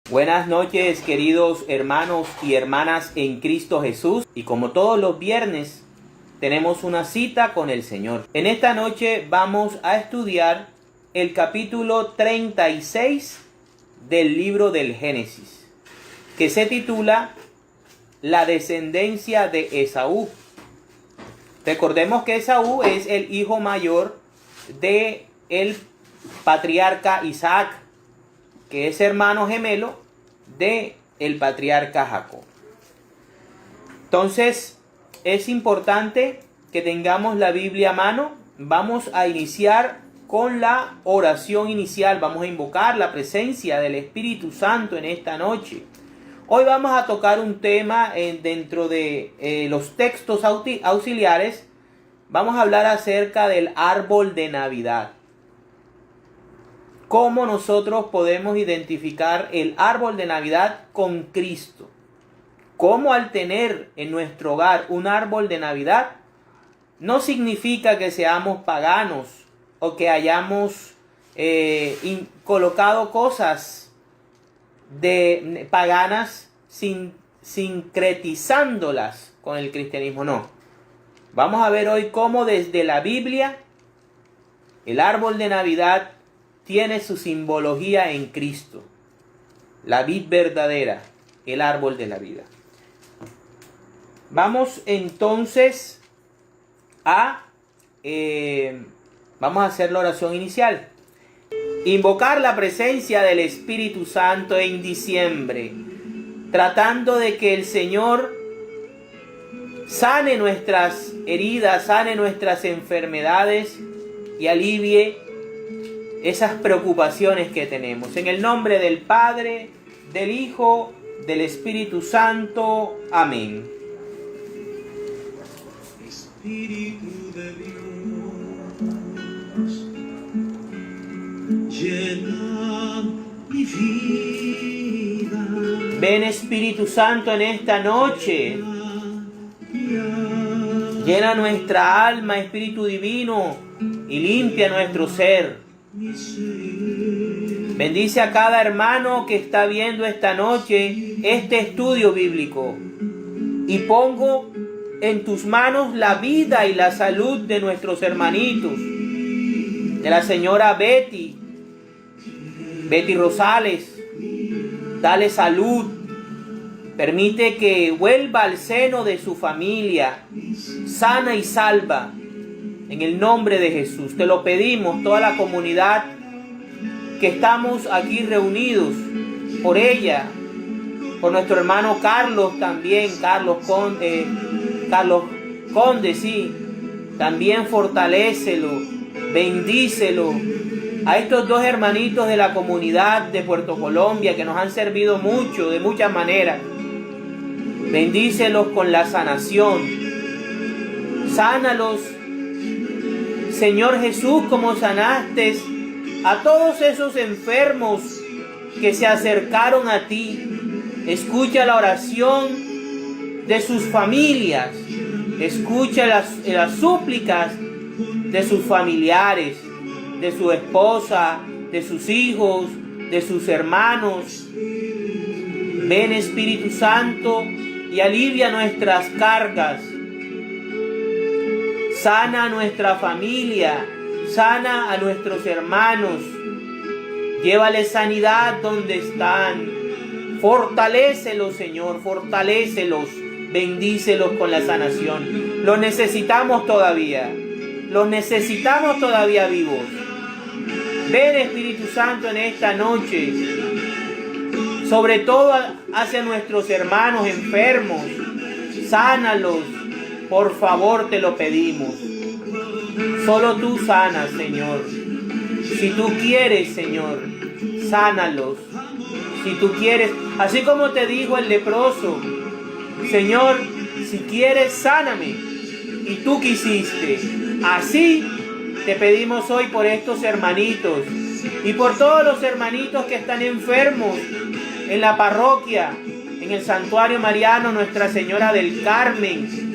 Buenas noches, queridos hermanos y hermanas en Cristo Jesús. Y como todos los viernes, tenemos una cita con el Señor. En esta noche vamos a estudiar el capítulo 36 del libro del Génesis, que se titula La descendencia de Esaú. Recordemos que Esaú es el hijo mayor de el patriarca Isaac, que es hermano gemelo de el patriarca Jacob. Entonces, es importante que tengamos la Biblia a mano. Vamos a iniciar con la oración inicial. Vamos a invocar la presencia del Espíritu Santo en esta noche. Hoy vamos a tocar un tema dentro de los textos auxiliares. Vamos a hablar acerca del árbol de Navidad. ¿Cómo nosotros podemos identificar el árbol de Navidad con Cristo? ¿Cómo al tener en nuestro hogar un árbol de Navidad no significa que seamos paganos o que hayamos colocado cosas paganas sincretizándolas con el cristianismo? No. Vamos a ver hoy cómo desde la Biblia el árbol de Navidad tiene su simbología en Cristo, la vid verdadera, el árbol de la vida. Vamos entonces vamos a hacer la oración inicial. Invocar la presencia del Espíritu Santo en diciembre, tratando de que el Señor sane nuestras heridas, sane nuestras enfermedades y alivie esas preocupaciones que tenemos. En el nombre del Padre, del Hijo, del Espíritu Santo. Amén. Espíritu de Dios, llena mi vida. Ven, Espíritu Santo, en esta noche. Llena nuestra alma, Espíritu Divino, y limpia nuestro ser. Bendice a cada hermano que está viendo esta noche este estudio bíblico. Y pongo en tus manos la vida y la salud de nuestros hermanitos. De la señora Betty Rosales. Dale salud. Permite que vuelva al seno de su familia, sana y salva. En el nombre de Jesús te lo pedimos, toda la comunidad que estamos aquí reunidos, por ella, por nuestro hermano Carlos también, Carlos Conde, sí, también fortalécelo, bendícelo. A estos dos hermanitos de la comunidad de Puerto Colombia que nos han servido mucho, de muchas maneras, bendícelos con la sanación, sánalos, Señor Jesús, como sanaste a todos esos enfermos que se acercaron a ti. Escucha la oración de sus familias. Escucha las súplicas de sus familiares, de su esposa, de sus hijos, de sus hermanos. Ven, Espíritu Santo, y alivia nuestras cargas. Sana a nuestra familia, sana a nuestros hermanos, llévales sanidad donde están, fortalécelos, Señor, fortalécelos, bendícelos con la sanación. Los necesitamos todavía vivos. Ven, Espíritu Santo, en esta noche, sobre todo hacia nuestros hermanos enfermos, sánalos. Por favor, te lo pedimos. Solo tú sanas, Señor. Si tú quieres, Señor, sánalos. Si tú quieres, así como te dijo el leproso, Señor, si quieres, sáname. Y tú quisiste. Así te pedimos hoy por estos hermanitos y por todos los hermanitos que están enfermos en la parroquia, en el Santuario Mariano Nuestra Señora del Carmen,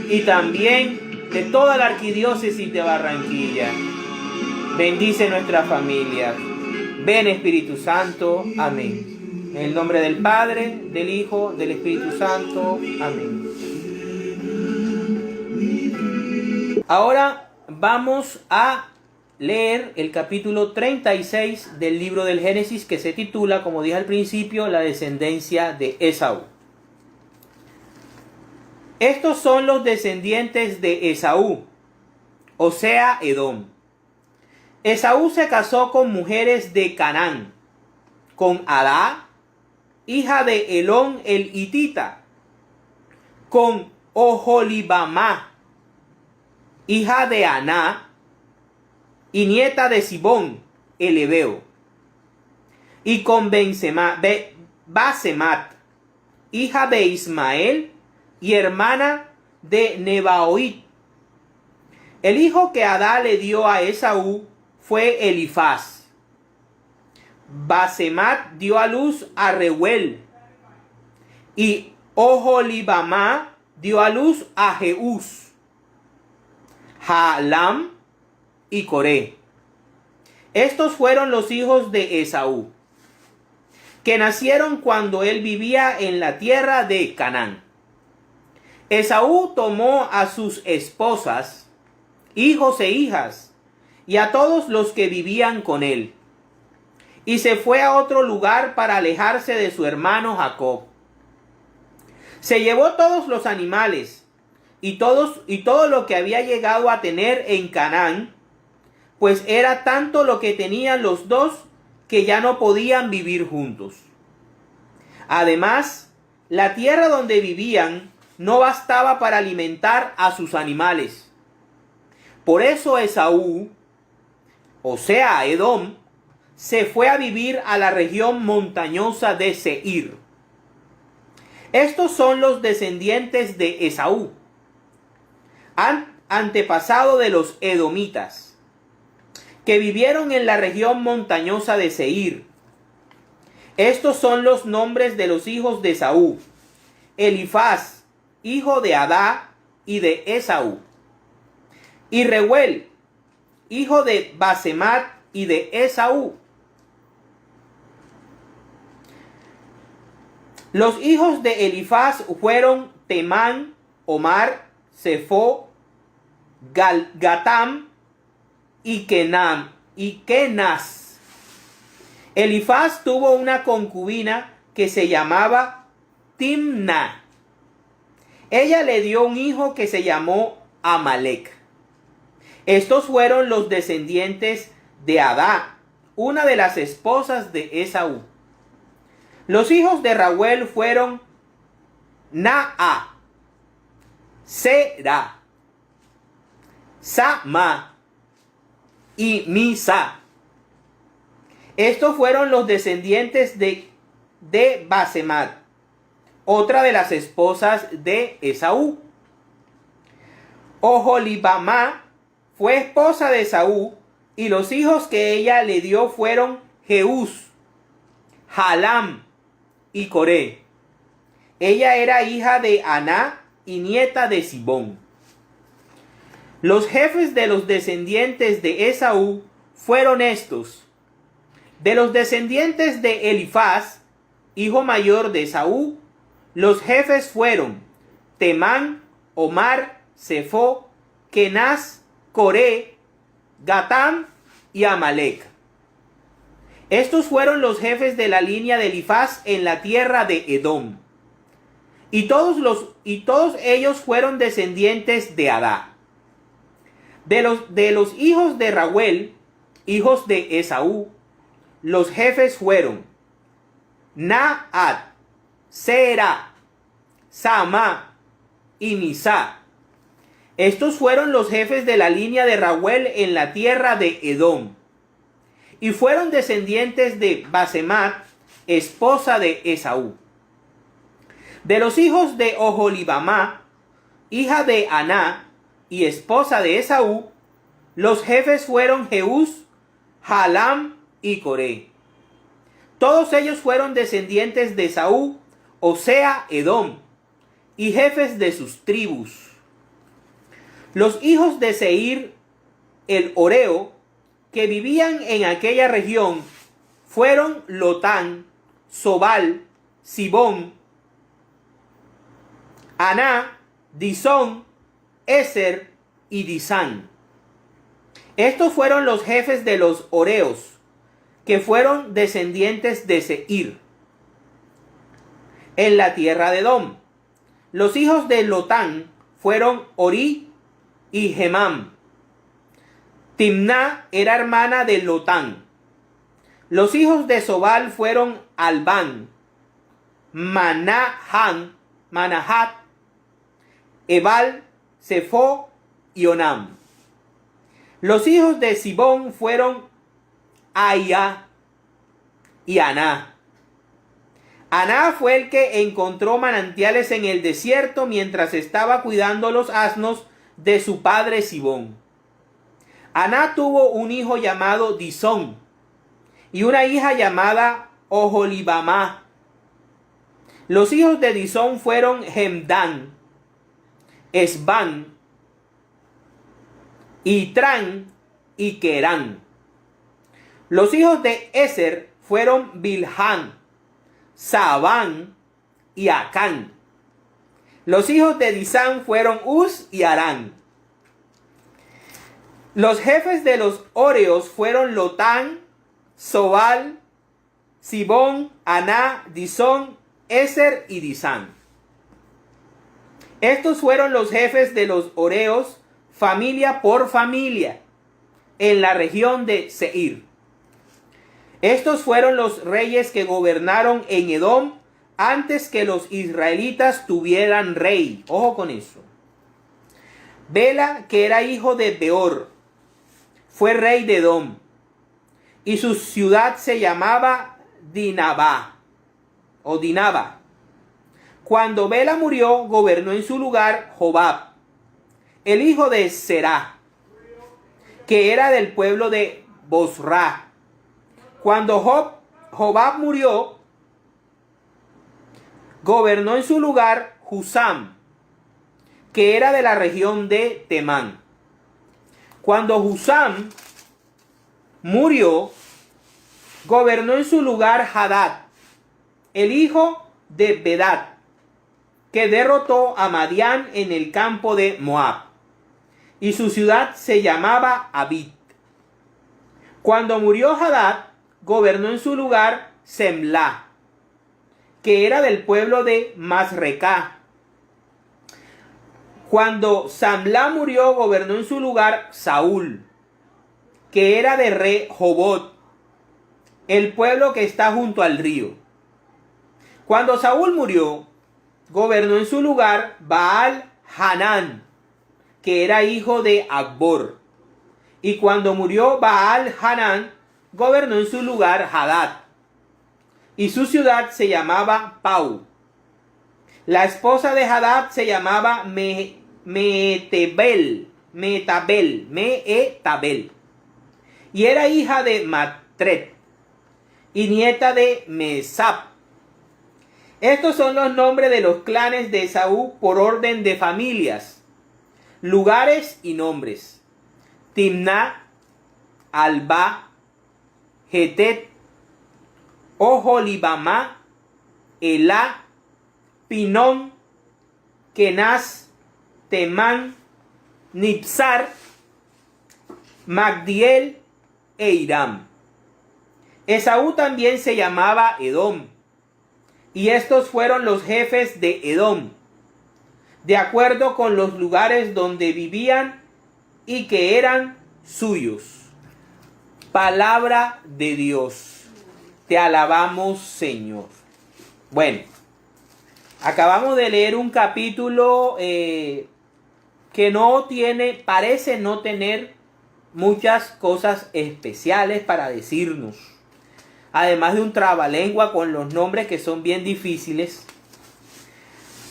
y también de toda la arquidiócesis de Barranquilla. Bendice nuestra familia. Ven, Espíritu Santo. Amén. En el nombre del Padre, del Hijo, del Espíritu Santo. Amén. Ahora vamos a leer el capítulo 36 del libro del Génesis, que se titula, como dije al principio, la descendencia de Esaú. Estos son los descendientes de Esaú, o sea, Edom. Esaú se casó con mujeres de Canaán, con Adá, hija de Elón el hitita, con Oholibamá, hija de Aná, y nieta de Sibón el heveo, y con Basemat, hija de Ismael y hermana de Nebaoit. El hijo que Adá le dio a Esaú fue Elifaz. Basemat dio a luz a Reuel, y Oholibamá dio a luz a Jeús, Jaalam y Coré. Estos fueron los hijos de Esaú, que nacieron cuando él vivía en la tierra de Canaán. Esaú tomó a sus esposas, hijos e hijas, y a todos los que vivían con él, y se fue a otro lugar para alejarse de su hermano Jacob. Se llevó todos los animales y todo lo que había llegado a tener en Canaán, pues era tanto lo que tenían los dos que ya no podían vivir juntos. Además, la tierra donde vivían no bastaba para alimentar a sus animales. Por eso Esaú, o sea, Edom, se fue a vivir a la región montañosa de Seir. Estos son los descendientes de Esaú, antepasado de los edomitas, que vivieron en la región montañosa de Seir. Estos son los nombres de los hijos de Esaú: Elifaz, hijo de Adá y de Esaú, y Reuel, hijo de Basemat y de Esaú. Los hijos de Elifaz fueron Temán, Omar, Sefo, Gatam y Kenaz. Elifaz tuvo una concubina que se llamaba Timna. Ella le dio un hijo que se llamó Amalek. Estos fueron los descendientes de Adá, una de las esposas de Esaú. Los hijos de Reuel fueron Naa, Sera, Sama y Misa. Estos fueron los descendientes de Basemat, otra de las esposas de Esaú. Oholibamá fue esposa de Esaú, y los hijos que ella le dio fueron Jeús, Jaalam y Coré. Ella era hija de Aná y nieta de Sibón. Los jefes de los descendientes de Esaú fueron estos: de los descendientes de Elifaz, hijo mayor de Esaú, los jefes fueron Temán, Omar, Sefo, Kenaz, Coré, Gatam y Amalek. Estos fueron los jefes de la línea de Elifaz en la tierra de Edom. Y todos ellos fueron descendientes de Adá. De los hijos de Reuel, hijos de Esaú, los jefes fueron Naat, Sera, Sama y Misa. Estos fueron los jefes de la línea de Reuel en la tierra de Edom. Y fueron descendientes de Basemat, esposa de Esaú. De los hijos de Oholibamá, hija de Aná y esposa de Esaú, los jefes fueron Jeús, Jaalam y Coré. Todos ellos fueron descendientes de Esaú, o sea, Edom, y jefes de sus tribus. Los hijos de Seir, el Horeo, que vivían en aquella región, fueron Lotán, Sobal, Sibón, Aná, Disón, Eser y Disán. Estos fueron los jefes de los Horeos, que fueron descendientes de Seir, en la tierra de Edom. Los hijos de Lotán fueron Orí y Gemam. Timná era hermana de Lotán. Los hijos de Sobal fueron Albán, Manahat, Ebal, Sefo y Onam. Los hijos de Sibón fueron Aya y Aná. Aná fue el que encontró manantiales en el desierto mientras estaba cuidando los asnos de su padre Sibón. Aná tuvo un hijo llamado Disón y una hija llamada Oholibamá. Los hijos de Disón fueron Hemdán, Esbán, Itrán y Querán. Los hijos de Eser fueron Bilhán, Sabán y Acán. Los hijos de Disán fueron Uz y Arán. Los jefes de los Horeos fueron Lotán, Sobal, Sibón, Aná, Disón, Eser y Disán. Estos fueron los jefes de los Horeos, familia por familia, en la región de Seir. Estos fueron los reyes que gobernaron en Edom antes que los israelitas tuvieran rey. Ojo con eso. Bela, que era hijo de Beor, fue rey de Edom, y su ciudad se llamaba Dinaba. Cuando Bela murió, gobernó en su lugar Jobab, el hijo de Será, que era del pueblo de Bosra. Cuando Jobab murió, gobernó en su lugar Husam, que era de la región de Temán. Cuando Husam murió, gobernó en su lugar Hadad, el hijo de Bedad, que derrotó a Madián en el campo de Moab, y su ciudad se llamaba Abit. Cuando murió Hadad, gobernó en su lugar Semlá, que era del pueblo de Masrecá. Cuando Samlá murió, gobernó en su lugar Saúl, que era de Rehobot, el pueblo que está junto al río. Cuando Saúl murió, gobernó en su lugar Baal Hanán, que era hijo de Akbor. Y cuando murió Baal Hanán, gobernó en su lugar Hadad, y su ciudad se llamaba Pau. La esposa de Hadad se llamaba Meetabel, y era hija de Matred y nieta de Mesap. Estos son los nombres de los clanes de Esaú por orden de familias, lugares y nombres: Timná, Alba, Getet, Oholibamá, Elá, Pinón, Kenaz, Temán, Nipsar, Magdiel e Hiram. Esaú también se llamaba Edom, y estos fueron los jefes de Edom, de acuerdo con los lugares donde vivían y que eran suyos. Palabra de Dios. Te alabamos, Señor. Bueno, acabamos de leer un capítulo que parece no tener muchas cosas especiales para decirnos. Además de un trabalengua con los nombres que son bien difíciles.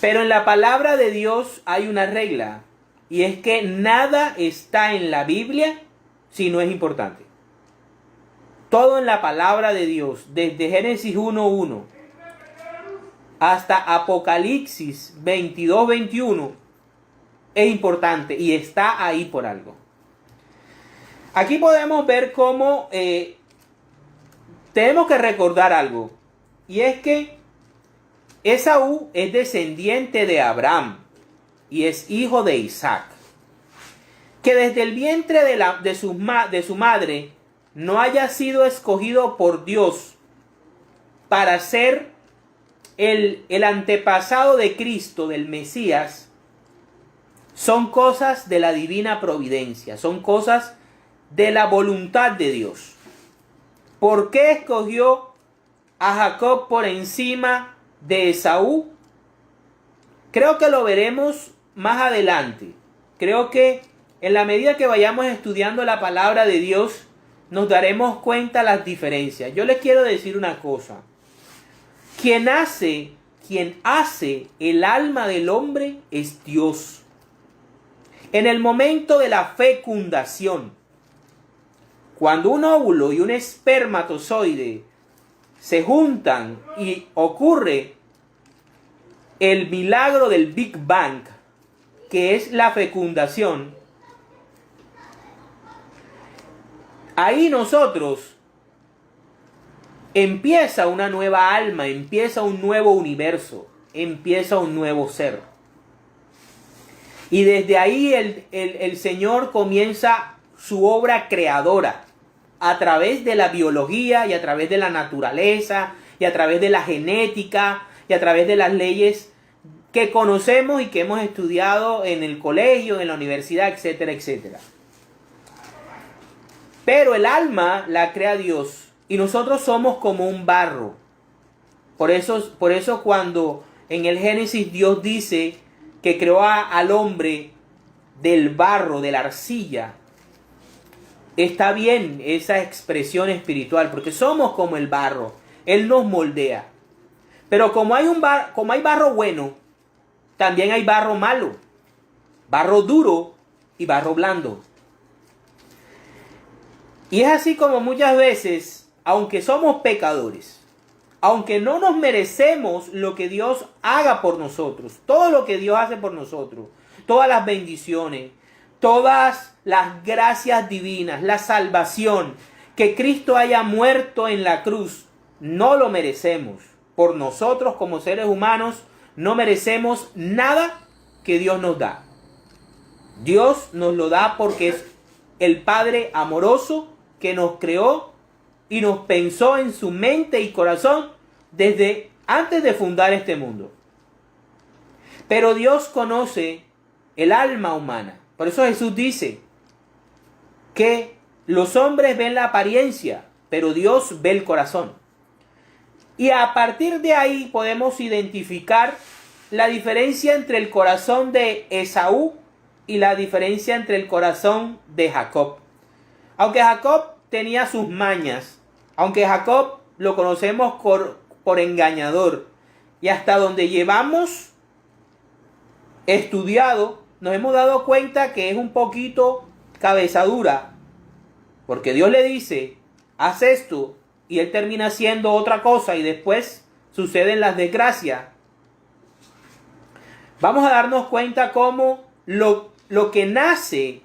Pero en la palabra de Dios hay una regla, y es que nada está en la Biblia si no es importante. Todo en la palabra de Dios, desde Génesis 1:1 hasta Apocalipsis 22:21, es importante y está ahí por algo. Aquí podemos ver cómo tenemos que recordar algo. Y es que Esaú es descendiente de Abraham y es hijo de Isaac, que desde el vientre de su madre no haya sido escogido por Dios para ser el antepasado de Cristo, del Mesías, son cosas de la divina providencia, son cosas de la voluntad de Dios. ¿Por qué escogió a Jacob por encima de Esaú? Creo que lo veremos más adelante. Creo que en la medida que vayamos estudiando la palabra de Dios, nos daremos cuenta las diferencias. Yo les quiero decir una cosa. Quien hace el alma del hombre es Dios. En el momento de la fecundación, cuando un óvulo y un espermatozoide se juntan y ocurre el milagro del Big Bang, que es la fecundación, ahí nosotros empieza una nueva alma, empieza un nuevo universo, empieza un nuevo ser. Y desde ahí el Señor comienza su obra creadora a través de la biología y a través de la naturaleza y a través de la genética y a través de las leyes que conocemos y que hemos estudiado en el colegio, en la universidad, etcétera, etcétera. Pero el alma la crea Dios. Y nosotros somos como un barro. Por eso cuando en el Génesis Dios dice que creó al hombre del barro, de la arcilla, está bien esa expresión espiritual, porque somos como el barro. Él nos moldea. Pero como hay barro bueno, también hay barro malo, barro duro y barro blando. Y es así como muchas veces, aunque somos pecadores, aunque no nos merecemos lo que Dios haga por nosotros, todo lo que Dios hace por nosotros, todas las bendiciones, todas las gracias divinas, la salvación, que Cristo haya muerto en la cruz, no lo merecemos. Por nosotros como seres humanos no merecemos nada que Dios nos da. Dios nos lo da porque es el Padre amoroso que nos creó y nos pensó en su mente y corazón desde antes de fundar este mundo. Pero Dios conoce el alma humana. Por eso Jesús dice que los hombres ven la apariencia, pero Dios ve el corazón. Y a partir de ahí podemos identificar la diferencia entre el corazón de Esaú y la diferencia entre el corazón de Jacob. Aunque Jacob tenía sus mañas, aunque Jacob lo conocemos por engañador, y hasta donde llevamos estudiado, nos hemos dado cuenta que es un poquito cabezadura, porque Dios le dice, haz esto, y él termina haciendo otra cosa, y después suceden las desgracias. Vamos a darnos cuenta cómo lo que nace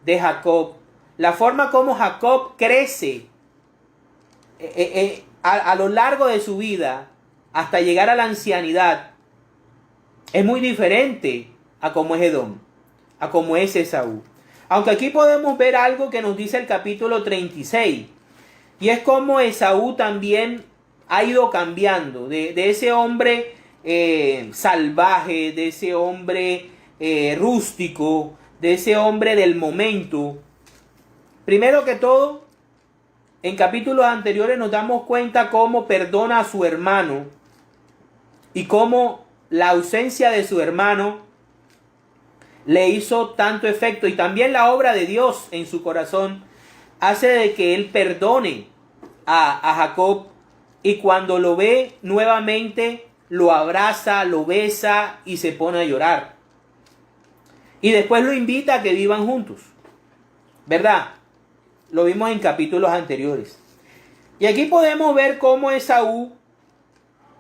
de Jacob, la forma como Jacob crece a lo largo de su vida hasta llegar a la ancianidad, es muy diferente a como es Edom, a como es Esaú. Aunque aquí podemos ver algo que nos dice el capítulo 36, y es como Esaú también ha ido cambiando de ese hombre salvaje, de ese hombre rústico, de ese hombre del momento. Primero que todo, en capítulos anteriores nos damos cuenta cómo perdona a su hermano y cómo la ausencia de su hermano le hizo tanto efecto, y también la obra de Dios en su corazón hace de que él perdone a Jacob, y cuando lo ve nuevamente lo abraza, lo besa y se pone a llorar. Y después lo invita a que vivan juntos, ¿verdad? Lo vimos en capítulos anteriores. Y aquí podemos ver cómo Esaú,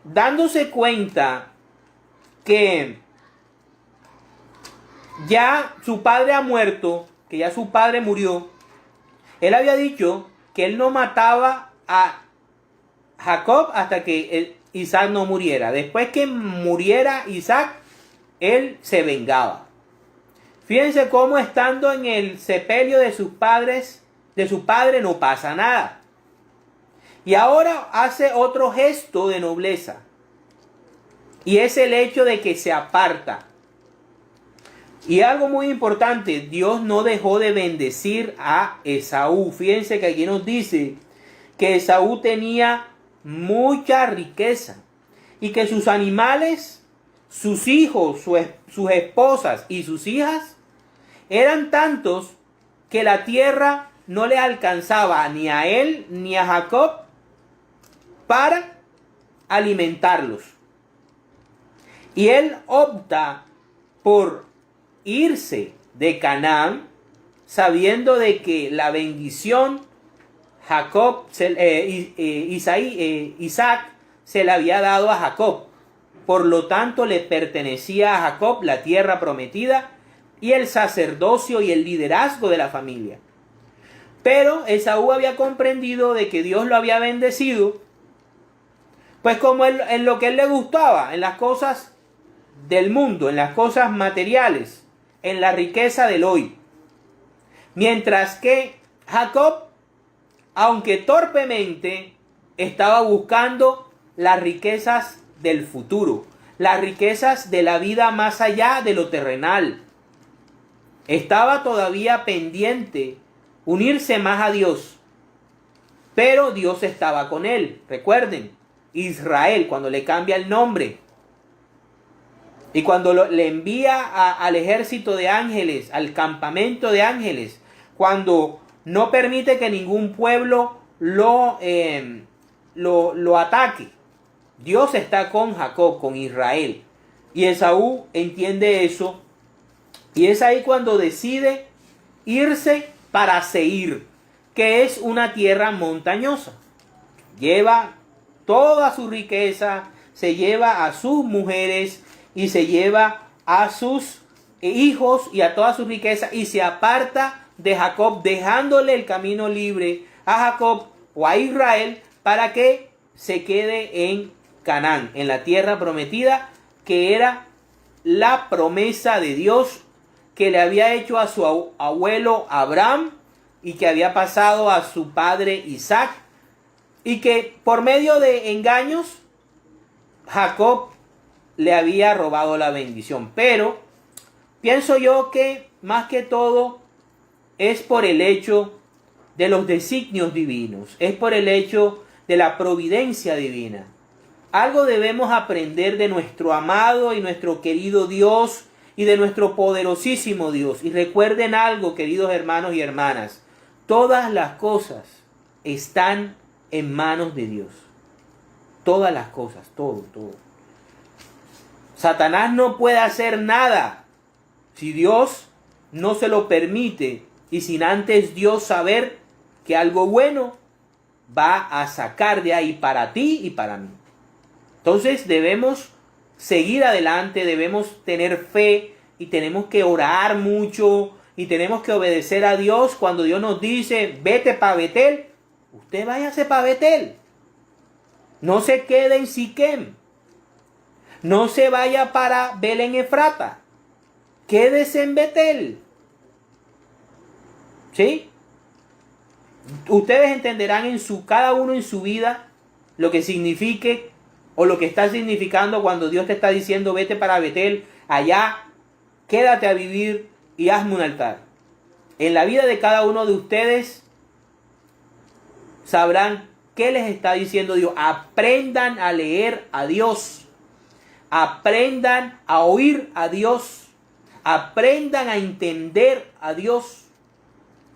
dándose cuenta que ya su padre ha muerto, que ya su padre murió, él había dicho que él no mataba Jacob hasta que Isaac no muriera. Después que muriera Isaac, él se vengaba. Fíjense cómo estando en el sepelio de sus padres, de su padre, no pasa nada. Y ahora hace otro gesto de nobleza. Y es el hecho de que se aparta. Y algo muy importante, Dios no dejó de bendecir a Esaú. Fíjense que aquí nos dice que Esaú tenía mucha riqueza y que sus animales, sus hijos, sus esposas y sus hijas eran tantos que la tierra no le alcanzaba ni a él ni a Jacob para alimentarlos. Y él opta por irse de Canaán sabiendo de que la bendición Isaac se le había dado a Jacob. Por lo tanto, le pertenecía a Jacob la tierra prometida y el sacerdocio y el liderazgo de la familia. Pero Esaú había comprendido de que Dios lo había bendecido, pues como en lo que él le gustaba, en las cosas del mundo, en las cosas materiales, en la riqueza del hoy. Mientras que Jacob, aunque torpemente, estaba buscando las riquezas del futuro, las riquezas de la vida más allá de lo terrenal. Estaba todavía pendiente unirse más a Dios, pero Dios estaba con él. Recuerden, Israel, cuando le cambia el nombre y cuando le envía al ejército de ángeles, al campamento de ángeles, cuando no permite que ningún pueblo lo ataque. Dios está con Jacob, con Israel. Y Esaú entiende eso. Y es ahí cuando decide irse para Seir, que es una tierra montañosa. Lleva toda su riqueza, se lleva a sus mujeres y se lleva a sus hijos y a toda su riqueza y se aparta de Jacob, dejándole el camino libre a Jacob o a Israel para que se quede en Canaán, en la tierra prometida, que era la promesa de Dios que le había hecho a su abuelo Abraham y que había pasado a su padre Isaac, y que por medio de engaños Jacob le había robado la bendición. Pero pienso yo que más que todo es por el hecho de los designios divinos, es por el hecho de la providencia divina. Algo debemos aprender de nuestro amado y nuestro querido Dios y de nuestro poderosísimo Dios. Y recuerden algo, queridos hermanos y hermanas, todas las cosas están en manos de Dios. Todas las cosas, todo. Satanás no puede hacer nada si Dios no se lo permite y sin antes Dios saber que algo bueno va a sacar de ahí para ti y para mí. Entonces debemos seguir adelante, debemos tener fe y tenemos que orar mucho y tenemos que obedecer a Dios. Cuando Dios nos dice, vete para Betel, usted váyase para Betel. No se quede en Siquem. No se vaya para Belén Efrata. Quédese en Betel. ¿Sí? Ustedes entenderán cada uno en su vida lo que signifique o lo que está significando cuando Dios te está diciendo vete para Betel, allá quédate a vivir y hazme un altar. En la vida de cada uno de ustedes sabrán qué les está diciendo Dios. Aprendan a leer a Dios. Aprendan a oír a Dios. Aprendan a entender a Dios.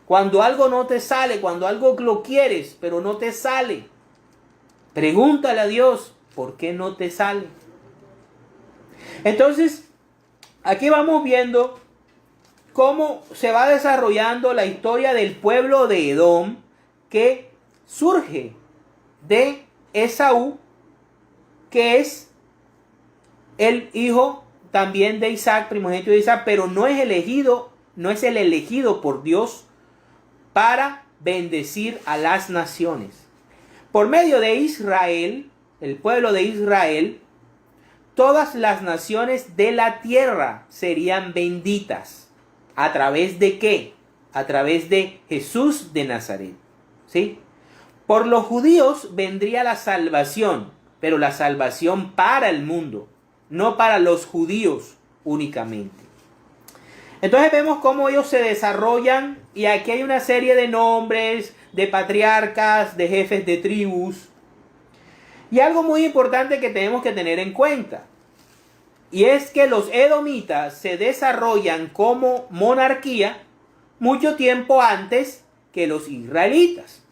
Cuando algo no te sale, cuando algo lo quieres, pero no te sale, pregúntale a Dios, ¿por qué no te sale? Entonces, aquí vamos viendo cómo se va desarrollando la historia del pueblo de Edom, que surge de Esaú, que es el hijo también de Isaac, primogénito de Isaac, pero no es el elegido por Dios para bendecir a las naciones. por medio de Israel, el pueblo de Israel, todas las naciones de la tierra serían benditas. ¿A través de qué? A través de Jesús de Nazaret. ¿Sí? Por los judíos vendría la salvación, pero la salvación para el mundo, no para los judíos únicamente. Entonces vemos cómo ellos se desarrollan, y aquí hay una serie de nombres, de patriarcas, de jefes de tribus. Y algo muy importante que tenemos que tener en cuenta, y es que los edomitas se desarrollan como monarquía mucho tiempo antes que los israelitas.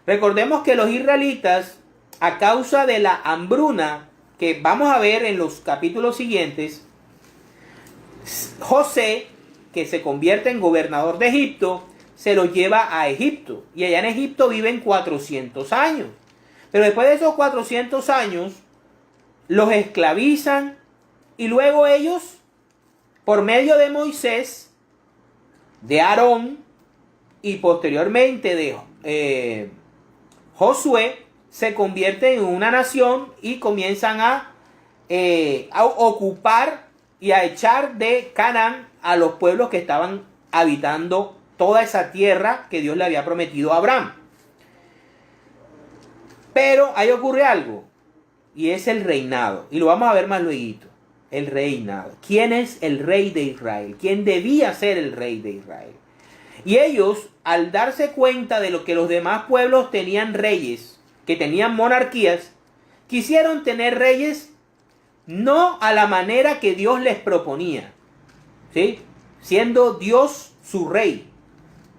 Recordemos que los israelitas, a causa de la hambruna que vamos a ver en los capítulos siguientes, José, que se convierte en gobernador de Egipto, se lo lleva a Egipto. Y allá en Egipto viven 400 años. Pero después de esos 400 años, los esclavizan y luego ellos, por medio de Moisés, de Aarón y posteriormente de Josué, se convierten en una nación y comienzan a ocupar y a echar de Canaán a los pueblos que estaban habitando toda esa tierra que Dios le había prometido a Abraham. Pero ahí ocurre algo, y es el reinado, y lo vamos a ver más luego. El reinado. ¿Quién es el rey de Israel? ¿Quién debía ser el rey de Israel? Y ellos, al darse cuenta de lo que los demás pueblos tenían reyes, que tenían monarquías, quisieron tener reyes no a la manera que Dios les proponía, ¿sí? Siendo Dios su rey,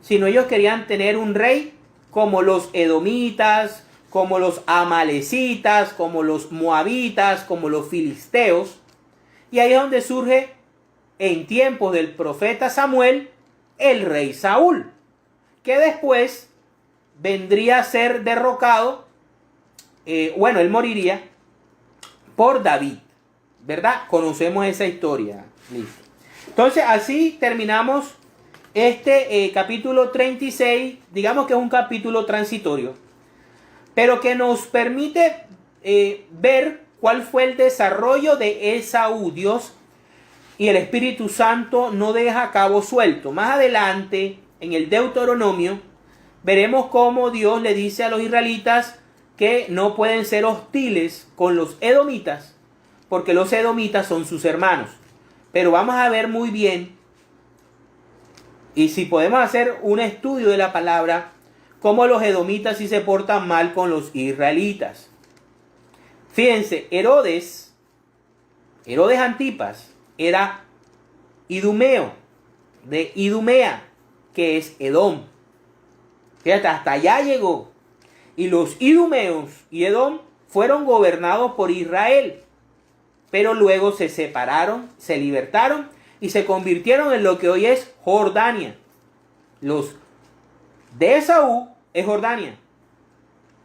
sino ellos querían tener un rey como los edomitas, como los amalecitas, como los moabitas, como los filisteos. Y ahí es donde surge, en tiempos del profeta Samuel, el rey Saúl, que después vendría a ser derrocado, él moriría por David, ¿verdad? Conocemos esa historia. Listo. Entonces, así terminamos este capítulo 36, digamos que es un capítulo transitorio, pero que nos permite ver cuál fue el desarrollo de Esaú. Dios y el Espíritu Santo no deja cabo suelto. Más adelante, en el Deuteronomio, veremos cómo Dios le dice a los israelitas que no pueden ser hostiles con los edomitas, porque los edomitas son sus hermanos. Pero vamos a ver muy bien, y si podemos hacer un estudio de la palabra, cómo los edomitas sí se portan mal con los israelitas. Fíjense, Herodes Antipas era idumeo, de Idumea, que es Edom. Fíjate, hasta allá llegó. Y los idumeos y Edom fueron gobernados por Israel, pero luego se separaron, se libertaron y se convirtieron en lo que hoy es Jordania. Los de Esaú es Jordania,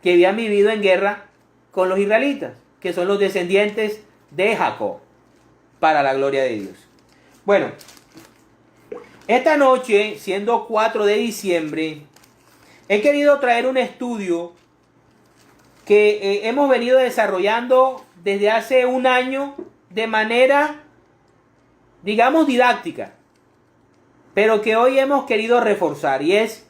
que habían vivido en guerra con los israelitas, que son los descendientes de Jacob, para la gloria de Dios. Bueno, esta noche, siendo 4 de diciembre, he querido traer un estudio que hemos venido desarrollando desde hace un año de manera, digamos, didáctica, pero que hoy hemos querido reforzar, y es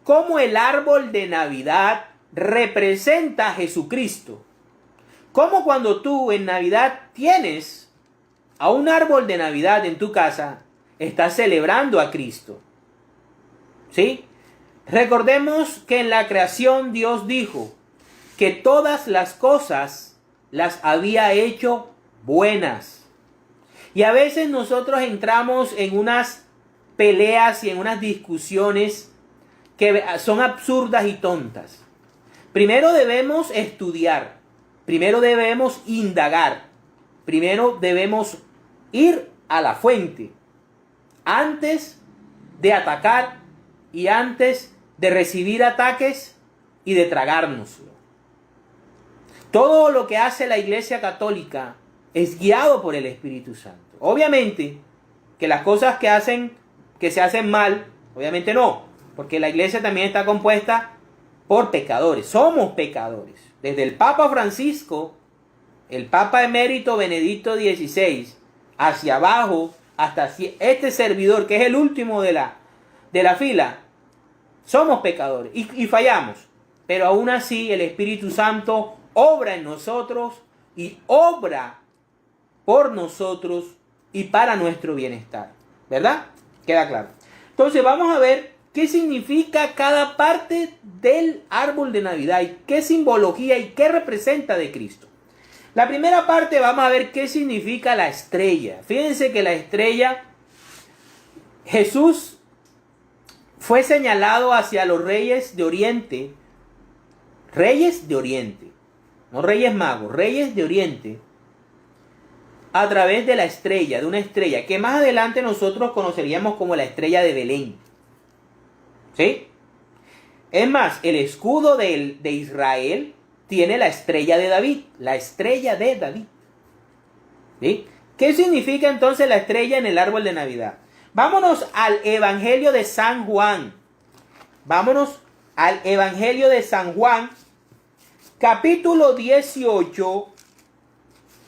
cómo el árbol de Navidad representa a Jesucristo. Cómo cuando tú en Navidad tienes a un árbol de Navidad en tu casa, estás celebrando a Cristo. ¿Sí? Recordemos que en la creación Dios dijo que todas las cosas las había hecho buenas. Y a veces nosotros entramos en unas peleas y en unas discusiones que son absurdas y tontas. Primero debemos estudiar, primero debemos indagar, primero debemos ir a la fuente antes de atacar y antes de recibir ataques y de tragárnoslo. Todo lo que hace la Iglesia Católica es guiado por el Espíritu Santo. Obviamente que las cosas que se hacen mal, obviamente no, porque la Iglesia también está compuesta por pecadores. Somos pecadores. Desde el Papa Francisco, el Papa emérito Benedicto XVI, hacia abajo, hasta este servidor, que es el último de la fila, somos pecadores y fallamos. Pero aún así el Espíritu Santo obra en nosotros y obra por nosotros y para nuestro bienestar. ¿Verdad? Queda claro. Entonces vamos a ver qué significa cada parte del árbol de Navidad y qué simbología y qué representa de Cristo. La primera parte vamos a ver qué significa la estrella. Fíjense que la estrella, Jesús fue señalado hacia los reyes de Oriente, no reyes magos, reyes de Oriente, a través de la estrella, de una estrella, que más adelante nosotros conoceríamos como la estrella de Belén. ¿Sí? Es más, el escudo de Israel tiene la estrella de David, la estrella de David. ¿Sí? ¿Qué significa entonces la estrella en el árbol de Navidad? Vámonos al Evangelio de San Juan. Vámonos al Evangelio de San Juan, capítulo 18,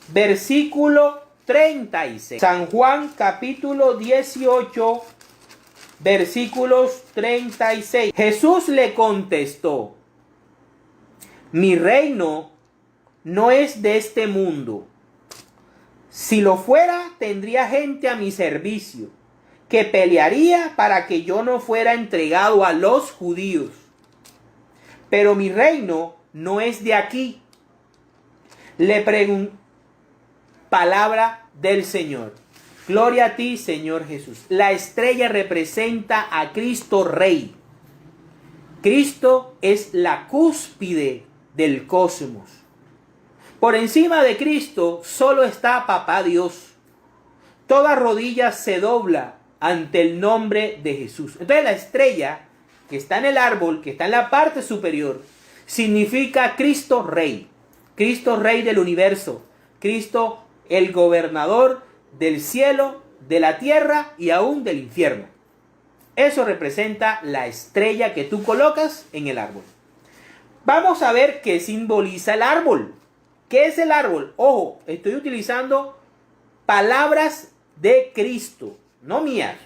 versículo 36. San Juan, capítulo 18, versículos 36. Jesús le contestó: mi reino no es de este mundo. Si lo fuera, tendría gente a mi servicio, que pelearía para que yo no fuera entregado a los judíos. Pero mi reino no es de aquí. Le preguntó, palabra del Señor. Gloria a ti, Señor Jesús. La estrella representa a Cristo Rey. Cristo es la cúspide del cosmos. Por encima de Cristo solo está Papá Dios. Toda rodilla se dobla ante el nombre de Jesús. Entonces la estrella que está en el árbol, que está en la parte superior, significa Cristo Rey. Cristo Rey del universo. Cristo el gobernador del cielo, de la tierra y aún del infierno. Eso representa la estrella que tú colocas en el árbol. Vamos a ver qué simboliza el árbol. ¿Qué es el árbol? Ojo, estoy utilizando palabras de Cristo, no mías.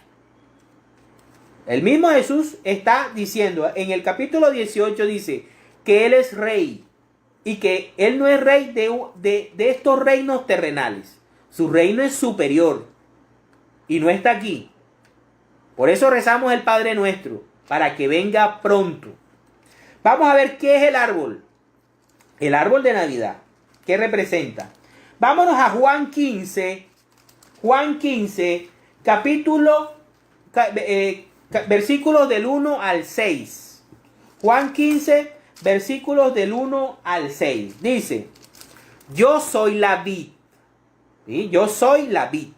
El mismo Jesús está diciendo, en el capítulo 18 dice que Él es rey y que Él no es rey de estos reinos terrenales. Su reino es superior y no está aquí. Por eso rezamos el Padre Nuestro, para que venga pronto. Vamos a ver qué es el árbol. El árbol de Navidad. ¿Qué representa? Vámonos a Juan 15. Juan 15, versículos del 1 al 6. Juan 15, versículos del 1 al 6. Dice: yo soy la vid. ¿Sí? Yo soy la vid.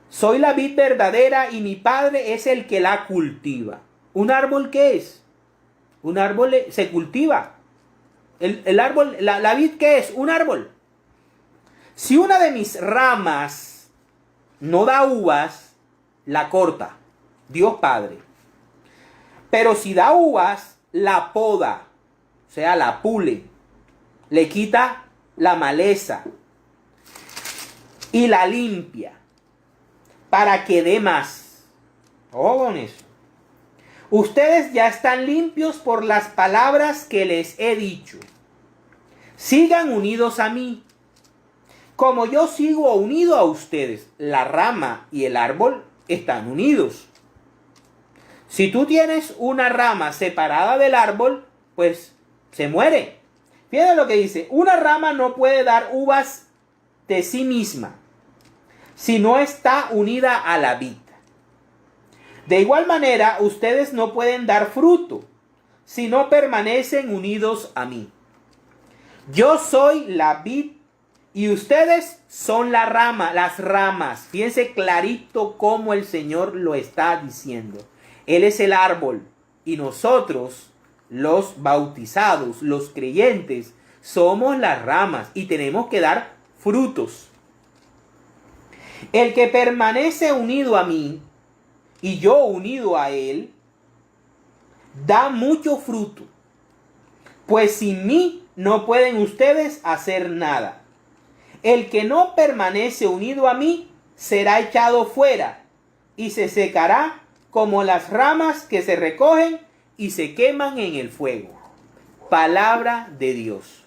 Soy la vid verdadera y mi Padre es el que la cultiva. ¿Un árbol qué es? Un árbol se cultiva. El árbol, la vid ¿qué es? Un árbol. Si una de mis ramas no da uvas, la corta Dios Padre. Pero si da uvas, la poda, o sea, la pule, le quita la maleza y la limpia para que dé más. Ojo con eso. Ustedes ya están limpios por las palabras que les he dicho. Sigan unidos a mí. Como yo sigo unido a ustedes, la rama y el árbol están unidos. Si tú tienes una rama separada del árbol, pues se muere. Fíjate lo que dice: una rama no puede dar uvas de sí misma si no está unida a la vid. De igual manera, ustedes no pueden dar fruto si no permanecen unidos a mí. Yo soy la vid y ustedes son la rama, las ramas. Fíjense clarito cómo el Señor lo está diciendo. Él es el árbol y nosotros, los bautizados, los creyentes, somos las ramas y tenemos que dar frutos. El que permanece unido a mí y yo unido a él, da mucho fruto, pues sin mí no pueden ustedes hacer nada. El que no permanece unido a mí será echado fuera y se secará como las ramas que se recogen y se queman en el fuego. Palabra de Dios.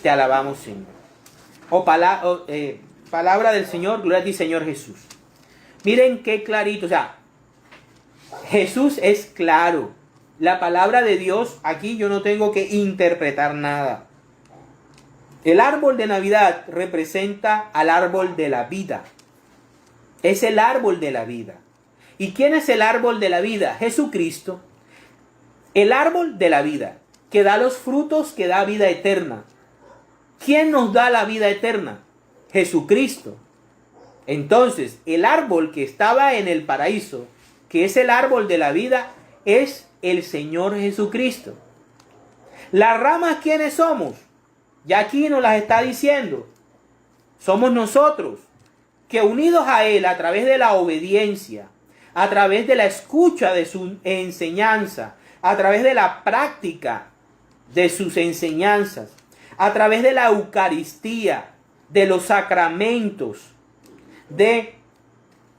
Te alabamos, Señor. Palabra del Señor, gloria a ti, Señor Jesús. Miren qué clarito, o sea, Jesús es claro. La palabra de Dios, aquí yo no tengo que interpretar nada. El árbol de Navidad representa al árbol de la vida. Es el árbol de la vida. ¿Y quién es el árbol de la vida? Jesucristo. El árbol de la vida, que da los frutos, que da vida eterna. ¿Quién nos da la vida eterna? Jesucristo. Entonces, el árbol que estaba en el paraíso, que es el árbol de la vida, es el Señor Jesucristo. Las ramas, ¿quiénes somos? Ya aquí nos las está diciendo. Somos nosotros, que unidos a Él a través de la obediencia, a través de la escucha de su enseñanza, a través de la práctica de sus enseñanzas, a través de la Eucaristía, de los sacramentos, de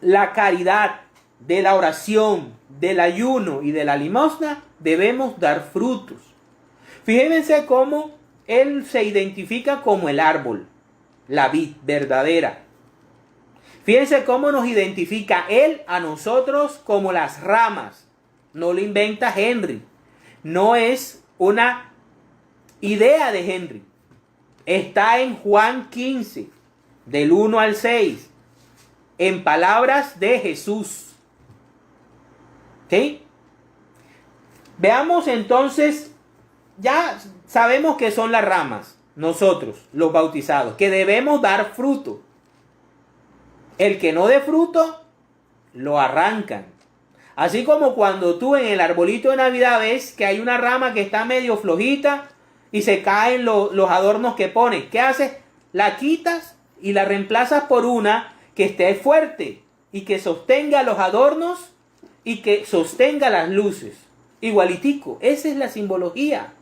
la caridad, de la oración, del ayuno y de la limosna, debemos dar frutos. Fíjense cómo Él se identifica como el árbol, la vid verdadera. Fíjense cómo nos identifica Él a nosotros como las ramas. No lo inventa Henry. No es una idea de Henry. Está en Juan 15, del 1 al 6. En palabras de Jesús. ¿Sí? Veamos entonces, ya sabemos que son las ramas, nosotros, los bautizados, que debemos dar fruto. El que no dé fruto, lo arrancan. Así como cuando tú en el arbolito de Navidad ves que hay una rama que está medio flojita y se caen los adornos que pones. ¿Qué haces? La quitas y la reemplazas por una que esté fuerte y que sostenga los adornos y que sostenga las luces. Igualitico. Esa es la simbología.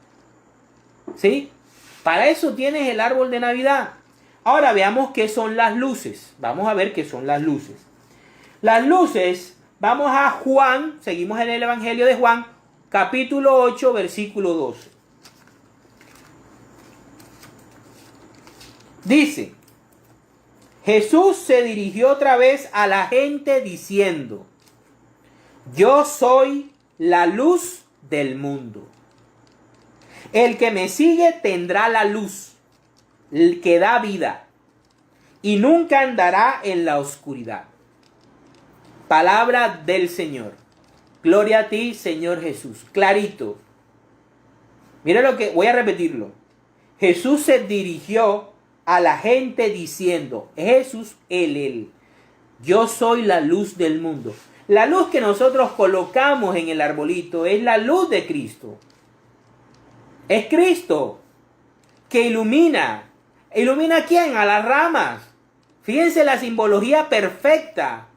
¿Sí? Para eso tienes el árbol de Navidad. Ahora veamos qué son las luces. Vamos a ver qué son las luces. Las luces, vamos a Juan, seguimos en el Evangelio de Juan, capítulo 8, versículo 12. Dice, Jesús se dirigió otra vez a la gente diciendo, yo soy la luz del mundo. El que me sigue tendrá la luz que da vida y nunca andará en la oscuridad. Palabra del Señor. Gloria a ti, Señor Jesús. Clarito. Mira lo que voy a repetirlo. Jesús se dirigió a la gente diciendo, Jesús, él. Yo soy la luz del mundo. La luz que nosotros colocamos en el arbolito es la luz de Cristo. Es Cristo que ilumina. ¿Ilumina a quién? A las ramas. Fíjense la simbología perfecta.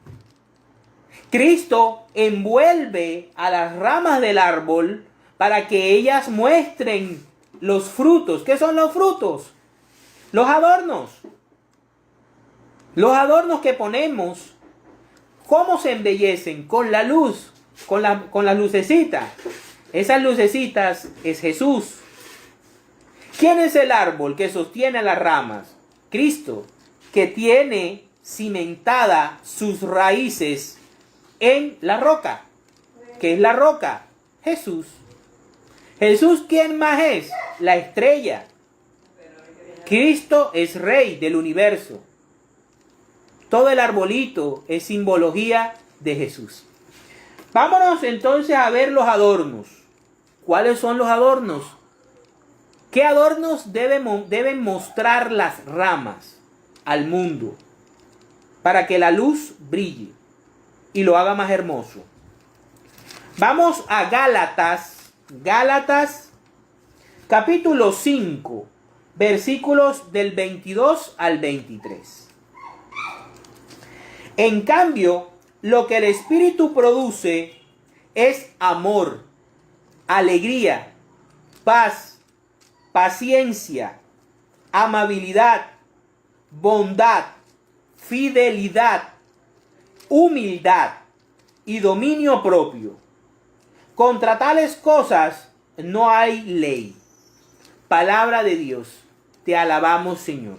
Cristo envuelve a las ramas del árbol para que ellas muestren los frutos. ¿Qué son los frutos? Los adornos. Los adornos que ponemos, ¿cómo se embellecen? Con la luz, con las lucecitas. Esas lucecitas es Jesús. ¿Quién es el árbol que sostiene las ramas? Cristo, que tiene cimentada sus raíces en la roca. ¿Qué es la roca? Jesús. Jesús, ¿quién más es? La estrella. Cristo es Rey del universo. Todo el arbolito es simbología de Jesús. Vámonos entonces a ver los adornos. ¿Cuáles son los adornos? ¿Qué adornos deben mostrar las ramas al mundo para que la luz brille y lo haga más hermoso? Vamos a Gálatas, capítulo 5, versículos del 22 al 23. En cambio, lo que el Espíritu produce es amor, alegría, paz, paciencia, amabilidad, bondad, fidelidad, humildad y dominio propio. Contra tales cosas no hay ley. Palabra de Dios. Te alabamos, Señor.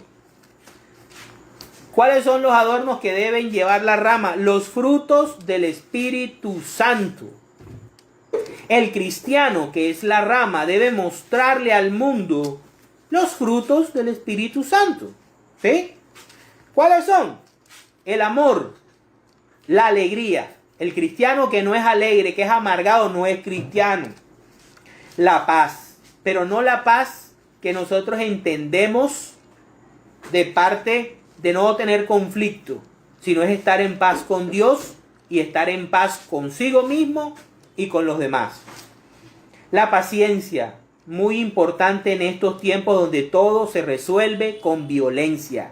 ¿Cuáles son los adornos que deben llevar la rama? Los frutos del Espíritu Santo. El cristiano, que es la rama, debe mostrarle al mundo los frutos del Espíritu Santo. ¿Sí? ¿Cuáles son? El amor, la alegría. El cristiano que no es alegre, que es amargado, no es cristiano. La paz, pero no la paz que nosotros entendemos de parte de no tener conflicto, sino es estar en paz con Dios y estar en paz consigo mismo y con los demás. La paciencia, muy importante en estos tiempos donde todo se resuelve con violencia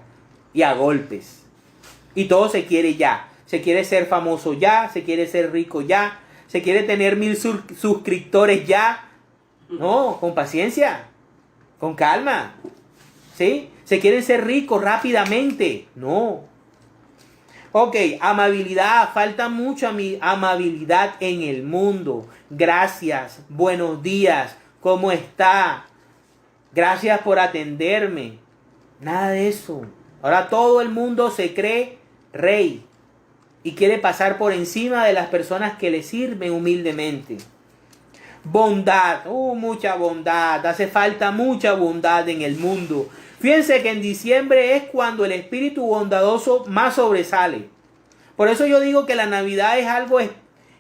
y a golpes. Y todo se quiere ya. Se quiere ser famoso ya, se quiere ser rico ya, se quiere tener 1000 suscriptores ya. No, con paciencia, con calma. ¿Sí? Se quieren ser ricos rápidamente. No. Ok, amabilidad. Falta mucha amabilidad en el mundo. Gracias, buenos días, ¿cómo está? Gracias por atenderme. Nada de eso. Ahora todo el mundo se cree rey y quiere pasar por encima de las personas que le sirven humildemente. Bondad, mucha bondad, hace falta mucha bondad en el mundo. Fíjense que en diciembre es cuando el espíritu bondadoso más sobresale. Por eso yo digo que la Navidad es algo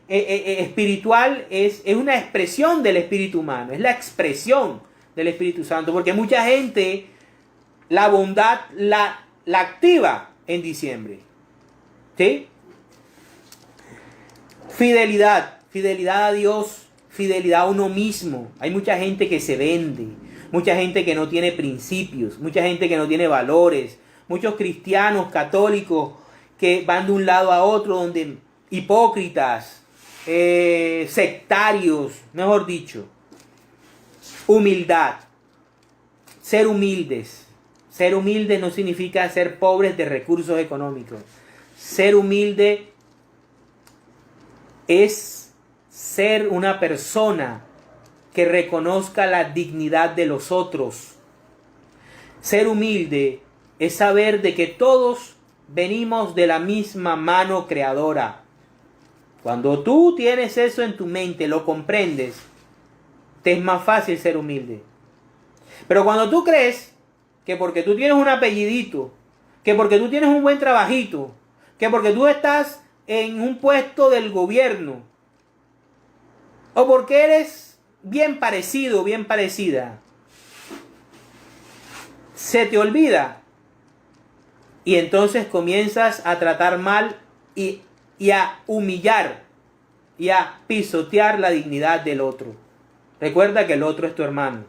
espiritual, es una expresión del espíritu humano, es la expresión del Espíritu Santo, porque mucha gente la bondad la activa en diciembre. ¿Sí? Fidelidad a Dios, fidelidad a uno mismo. Hay mucha gente que se vende, mucha gente que no tiene principios, mucha gente que no tiene valores, muchos cristianos católicos que van de un lado a otro, donde hipócritas, sectarios, mejor dicho. Humildad, ser humildes. Ser humilde no significa ser pobres de recursos económicos. Ser humilde es ser una persona que reconozca la dignidad de los otros. Ser humilde es saber de que todos venimos de la misma mano creadora. Cuando tú tienes eso en tu mente, lo comprendes, te es más fácil ser humilde. Pero cuando tú crees que porque tú tienes un apellidito, que porque tú tienes un buen trabajito, que porque tú estás en un puesto del gobierno, o porque eres bien parecido, bien parecida, se te olvida y entonces comienzas a tratar mal y a humillar y a pisotear la dignidad del otro. Recuerda que el otro es tu hermano,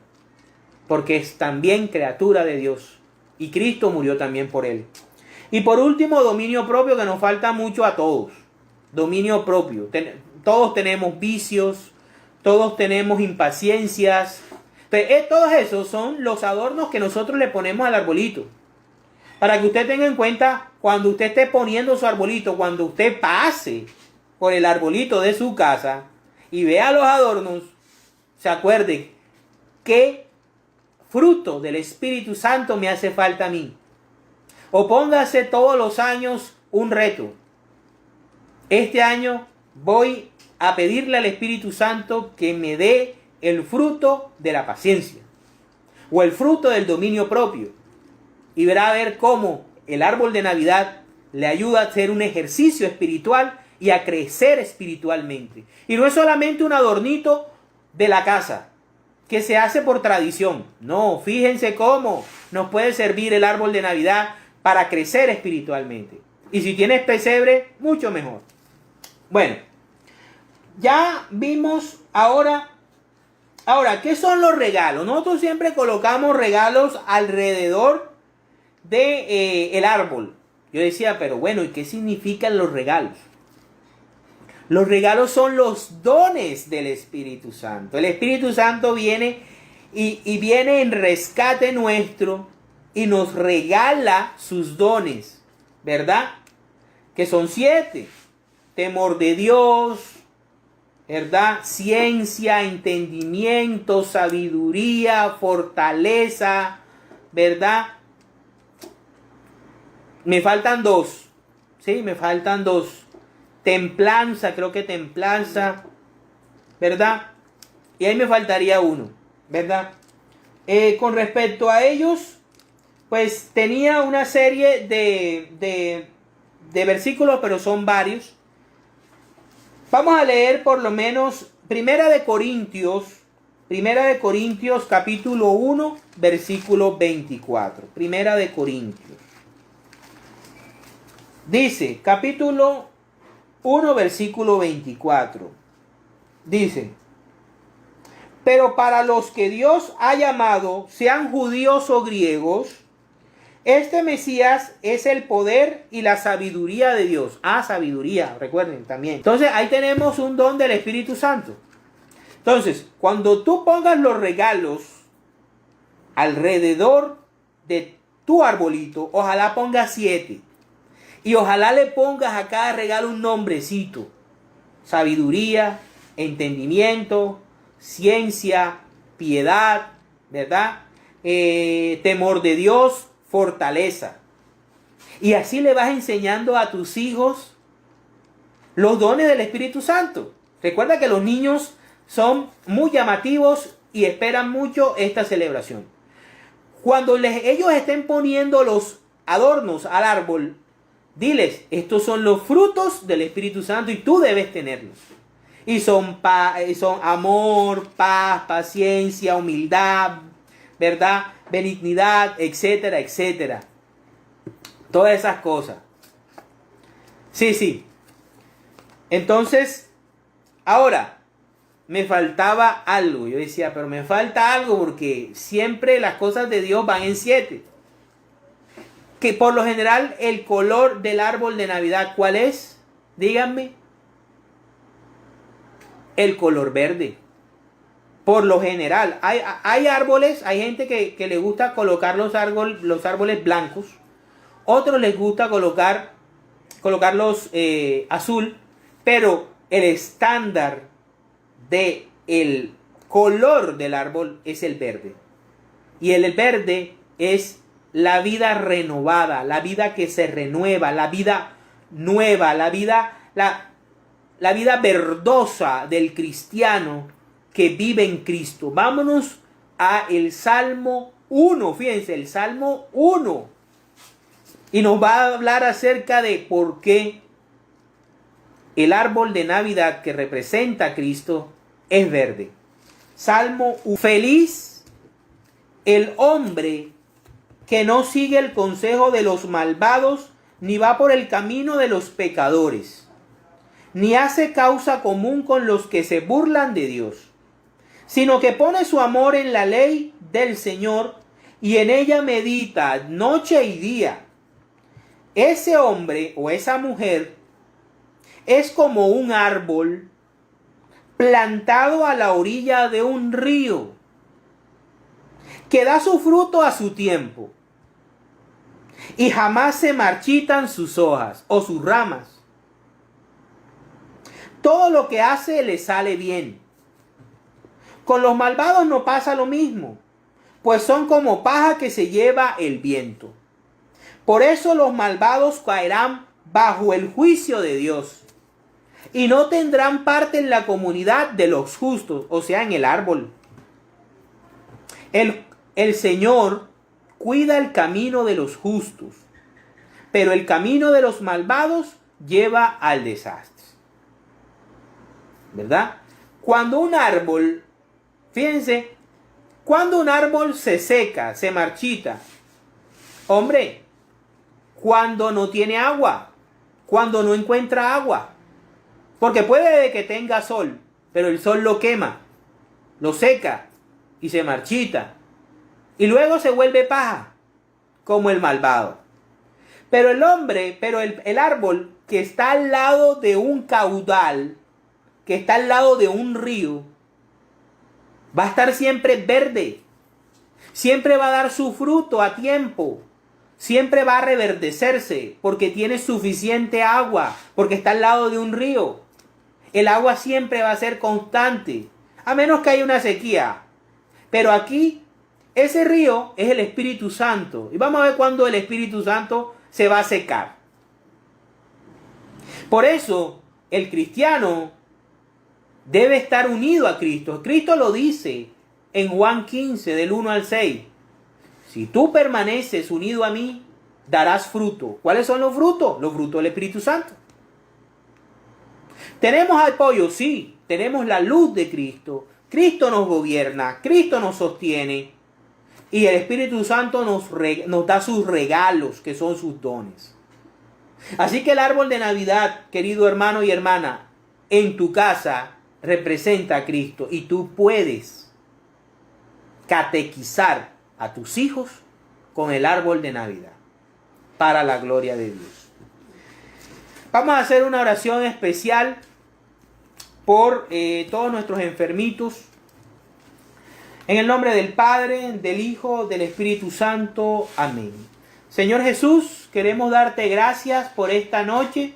porque es también criatura de Dios y Cristo murió también por él. Y por último, dominio propio, que nos falta mucho a todos. Dominio propio. Todos tenemos vicios, todos tenemos impaciencias. Entonces, todos esos son los adornos que nosotros le ponemos al arbolito. Para que usted tenga en cuenta, cuando usted esté poniendo su arbolito, cuando usted pase por el arbolito de su casa y vea los adornos, se acuerde qué fruto del Espíritu Santo me hace falta a mí. O póngase todos los años un reto. Este año voy a pedirle al Espíritu Santo que me dé el fruto de la paciencia o el fruto del dominio propio. Y verá a ver cómo el árbol de Navidad le ayuda a hacer un ejercicio espiritual y a crecer espiritualmente. Y no es solamente un adornito de la casa que se hace por tradición. No, fíjense cómo nos puede servir el árbol de Navidad para crecer espiritualmente. Y si tienes pesebre, mucho mejor. Bueno, ya vimos ahora, ¿qué son los regalos? Nosotros siempre colocamos regalos alrededor de el árbol. Yo decía, pero bueno, ¿y qué significan los regalos? Los regalos son los dones del Espíritu Santo. El Espíritu Santo viene y viene en rescate nuestro y nos regala sus dones, ¿verdad? Que son 7. Temor de Dios, ¿verdad? Ciencia, entendimiento, sabiduría, fortaleza, ¿verdad? Me faltan 2, ¿sí? Me faltan 2. Templanza, creo que templanza, ¿verdad? Y ahí me faltaría 1, ¿verdad? Con respecto a ellos, pues tenía una serie de versículos, pero son varios. Vamos a leer por lo menos Primera de Corintios capítulo 1, versículo 24. Primera de Corintios. Dice, capítulo 1, versículo 24. Dice, pero para los que Dios ha llamado, sean judíos o griegos, este Mesías es el poder y la sabiduría de Dios. Sabiduría, recuerden también. Entonces ahí tenemos un don del Espíritu Santo. Entonces, cuando tú pongas los regalos alrededor de tu arbolito, ojalá pongas 7. Y ojalá le pongas a cada regalo un nombrecito. Sabiduría, entendimiento, ciencia, piedad, ¿verdad? Temor de Dios, fortaleza. Y así le vas enseñando a tus hijos los dones del Espíritu Santo. Recuerda que los niños son muy llamativos y esperan mucho esta celebración. Cuando ellos estén poniendo los adornos al árbol, diles, estos son los frutos del Espíritu Santo y tú debes tenerlos. Y son amor, paz, paciencia, humildad, ¿verdad? Benignidad, etcétera, etcétera. Todas esas cosas. Sí. Entonces, ahora, me faltaba algo. Yo decía, pero me falta algo porque siempre las cosas de Dios van en 7. Que por lo general el color del árbol de Navidad, ¿cuál es? Díganme. El color verde. Por lo general, hay árboles, hay gente que le gusta colocar los árboles blancos. Otros les gusta colocarlos azul. Pero el estándar del color del árbol es el verde. Y el verde es la vida renovada, la vida que se renueva, la vida nueva, la vida verdosa del cristiano que vive en Cristo. Vámonos a el Salmo 1, fíjense, el Salmo 1. Y nos va a hablar acerca de por qué el árbol de Navidad que representa a Cristo es verde. Salmo 1. Feliz el hombre que no sigue el consejo de los malvados, ni va por el camino de los pecadores, ni hace causa común con los que se burlan de Dios, sino que pone su amor en la ley del Señor y en ella medita noche y día. Ese hombre o esa mujer es como un árbol plantado a la orilla de un río, que da su fruto a su tiempo, y jamás se marchitan sus hojas o sus ramas. Todo lo que hace le sale bien. Con los malvados no pasa lo mismo, pues son como paja que se lleva el viento. Por eso los malvados caerán bajo el juicio de Dios, y no tendrán parte en la comunidad de los justos, o sea, en el árbol. El Señor cuida el camino de los justos, pero el camino de los malvados lleva al desastre. ¿Verdad? Cuando un árbol, fíjense, cuando un árbol se seca, se marchita, hombre, cuando no tiene agua, cuando no encuentra agua, porque puede que tenga sol, pero el sol lo quema, lo seca y se marchita. Y luego se vuelve paja, como el malvado. Pero el árbol que está al lado de un caudal, que está al lado de un río, Va a estar siempre verde. Siempre va a dar su fruto a tiempo. Siempre va a reverdecerse porque tiene suficiente agua, porque está al lado de un río. El agua siempre va a ser constante, a menos que haya una sequía. Pero aquí, ese río es el Espíritu Santo. Y vamos a ver cuándo el Espíritu Santo se va a secar. Por eso, el cristiano debe estar unido a Cristo. Cristo lo dice en Juan 15, del 1 al 6. Si tú permaneces unido a mí, darás fruto. ¿Cuáles son los frutos? Los frutos del Espíritu Santo. ¿Tenemos apoyo? Sí. Tenemos la luz de Cristo. Cristo nos gobierna. Cristo nos sostiene. Y el Espíritu Santo nos da sus regalos, que son sus dones. Así que el árbol de Navidad, querido hermano y hermana, en tu casa representa a Cristo. Y tú puedes catequizar a tus hijos con el árbol de Navidad, para la gloria de Dios. Vamos a hacer una oración especial por todos nuestros enfermitos. En el nombre del Padre, del Hijo, del Espíritu Santo. Amén. Señor Jesús, queremos darte gracias por esta noche,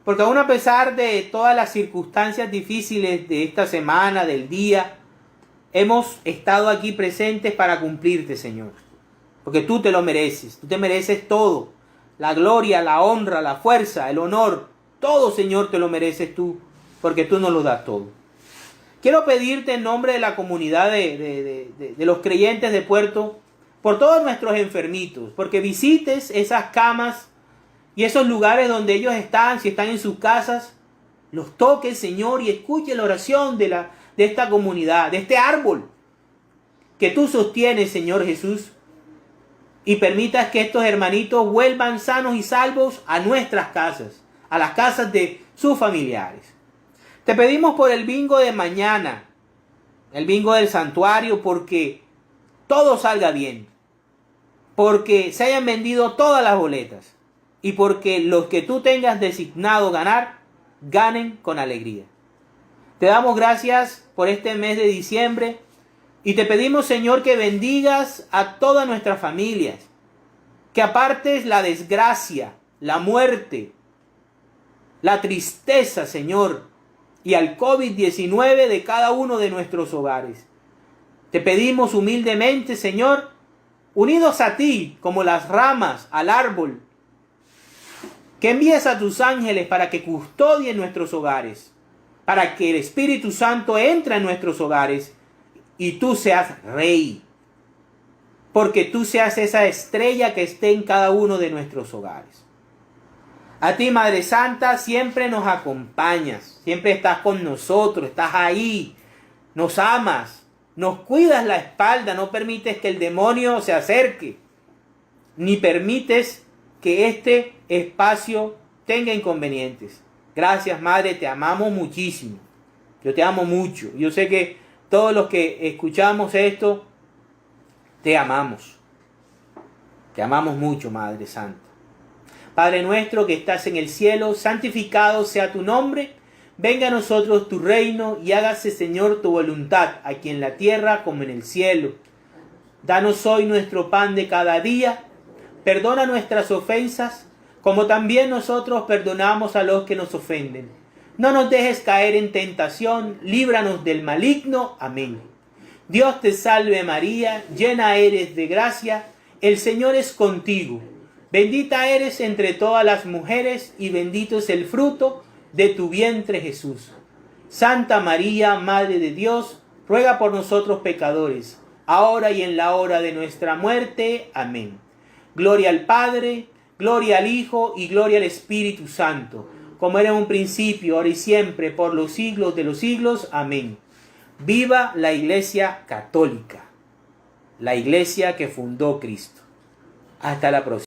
porque aún a pesar de todas las circunstancias difíciles de esta semana, del día, hemos estado aquí presentes para cumplirte, Señor. Porque tú te lo mereces. Tú te mereces todo. La gloria, la honra, la fuerza, el honor. Todo, Señor, te lo mereces tú. Porque tú nos lo das todo. Quiero pedirte en nombre de la comunidad de los creyentes de Puerto, por todos nuestros enfermitos. Porque visites esas camas y esos lugares donde ellos están, si están en sus casas. Los toques, Señor, y escuche la oración de esta comunidad, de este árbol que tú sostienes, Señor Jesús, y permitas que estos hermanitos vuelvan sanos y salvos a nuestras casas, a las casas de sus familiares. Te pedimos por el bingo de mañana, el bingo del santuario, porque todo salga bien, porque se hayan vendido todas las boletas y porque los que tú tengas designado ganar, ganen con alegría. Te damos gracias por este mes de diciembre y te pedimos, Señor, que bendigas a todas nuestras familias, que apartes la desgracia, la muerte, la tristeza, Señor, y al COVID-19 de cada uno de nuestros hogares. Te pedimos humildemente, Señor, unidos a ti como las ramas al árbol, que envíes a tus ángeles para que custodien nuestros hogares, para que el Espíritu Santo entre en nuestros hogares y tú seas rey, porque tú seas esa estrella que esté en cada uno de nuestros hogares. A ti, Madre Santa, siempre nos acompañas, siempre estás con nosotros, estás ahí, nos amas, nos cuidas la espalda, no permites que el demonio se acerque, ni permites que este espacio tenga inconvenientes. Gracias, Madre, te amamos muchísimo. Yo te amo mucho. Yo sé que todos los que escuchamos esto, te amamos. Te amamos mucho, Madre Santa. Padre nuestro que estás en el cielo, santificado sea tu nombre. Venga a nosotros tu reino y hágase, Señor, tu voluntad, aquí en la tierra como en el cielo. Danos hoy nuestro pan de cada día. Perdona nuestras ofensas, como también nosotros perdonamos a los que nos ofenden. No nos dejes caer en tentación, líbranos del maligno. Amén. Dios te salve María, llena eres de gracia, el Señor es contigo. Bendita eres entre todas las mujeres y bendito es el fruto de tu vientre Jesús. Santa María, Madre de Dios, ruega por nosotros pecadores, ahora y en la hora de nuestra muerte. Amén. Gloria al Padre, gloria al Hijo y gloria al Espíritu Santo, como era en un principio, ahora y siempre, por los siglos de los siglos. Amén. Viva la Iglesia Católica, la Iglesia que fundó Cristo. Hasta la próxima.